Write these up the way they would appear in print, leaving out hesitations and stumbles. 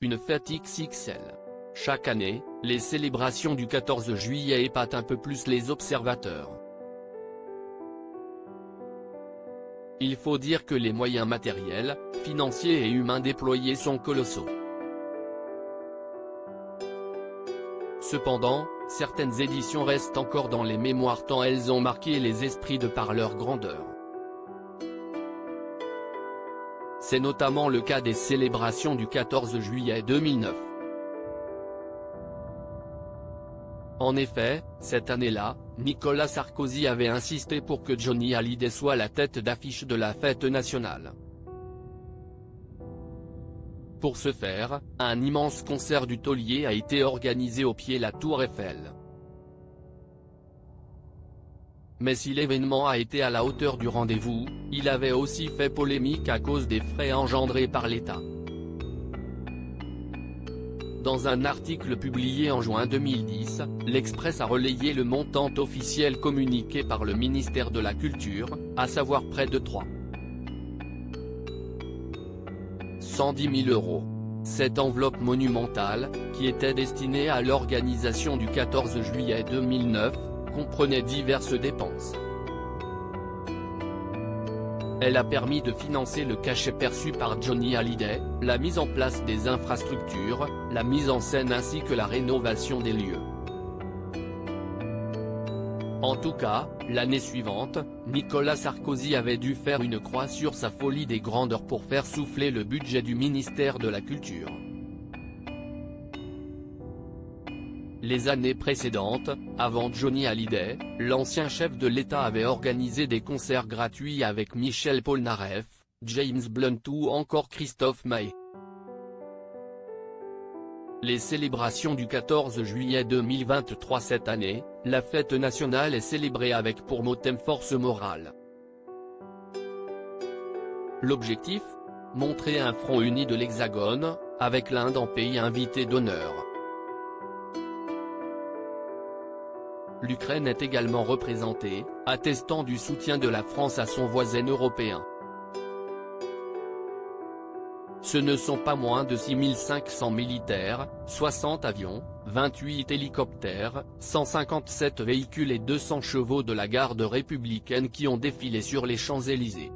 une fête XXL. Chaque année, les célébrations du 14 juillet épatent un peu plus les observateurs. Il faut dire que les moyens matériels, financiers et humains déployés sont colossaux. Cependant, certaines éditions restent encore dans les mémoires tant elles ont marqué les esprits de par leur grandeur. C'est notamment le cas des célébrations du 14 juillet 2009. En effet, cette année-là, Nicolas Sarkozy avait insisté pour que Johnny Hallyday soit la tête d'affiche de la fête nationale. Pour ce faire, un immense concert du taulier a été organisé au pied de la Tour Eiffel. Mais si l'événement a été à la hauteur du rendez-vous, il avait aussi fait polémique à cause des frais engendrés par l'État. Dans un article publié en juin 2010, l'Express a relayé le montant officiel communiqué par le ministère de la Culture, à savoir près de 310 000 €. Cette enveloppe monumentale, qui était destinée à l'organisation du 14 juillet 2009, comprenait diverses dépenses. Elle a permis de financer le cachet perçu par Johnny Hallyday, la mise en place des infrastructures, la mise en scène ainsi que la rénovation des lieux. En tout cas, l'année suivante, Nicolas Sarkozy avait dû faire une croix sur sa folie des grandeurs pour faire souffler le budget du ministère de la Culture. Les années précédentes, avant Johnny Hallyday, l'ancien chef de l'État avait organisé des concerts gratuits avec Michel Polnareff, James Blunt ou encore Christophe Maé. Les célébrations du 14 juillet 2023. Cette année, la fête nationale est célébrée avec pour mot thème force morale. L'objectif ? Montrer un front uni de l'Hexagone, avec l'Inde en pays invité d'honneur. L'Ukraine est également représentée, attestant du soutien de la France à son voisin européen. Ce ne sont pas moins de 6500 militaires, 60 avions, 28 hélicoptères, 157 véhicules et 200 chevaux de la garde républicaine qui ont défilé sur les Champs-Élysées.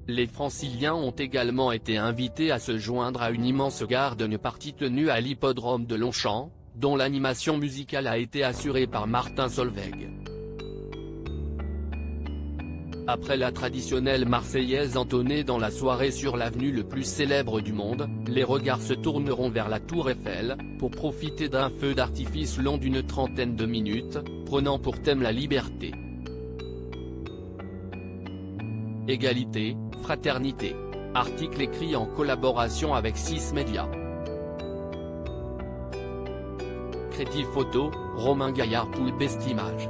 Les Franciliens ont également été invités à se joindre à une immense garden party tenue à l'hippodrome de Longchamp, dont l'animation musicale a été assurée par Martin Solveig. Après la traditionnelle Marseillaise entonnée dans la soirée sur l'avenue le plus célèbre du monde, les regards se tourneront vers la Tour Eiffel, pour profiter d'un feu d'artifice long d'une trentaine de minutes, prenant pour thème la liberté. Égalité, fraternité. Article écrit en collaboration avec 6 médias. Crédit photo, Romain Gaillard pour Best Image.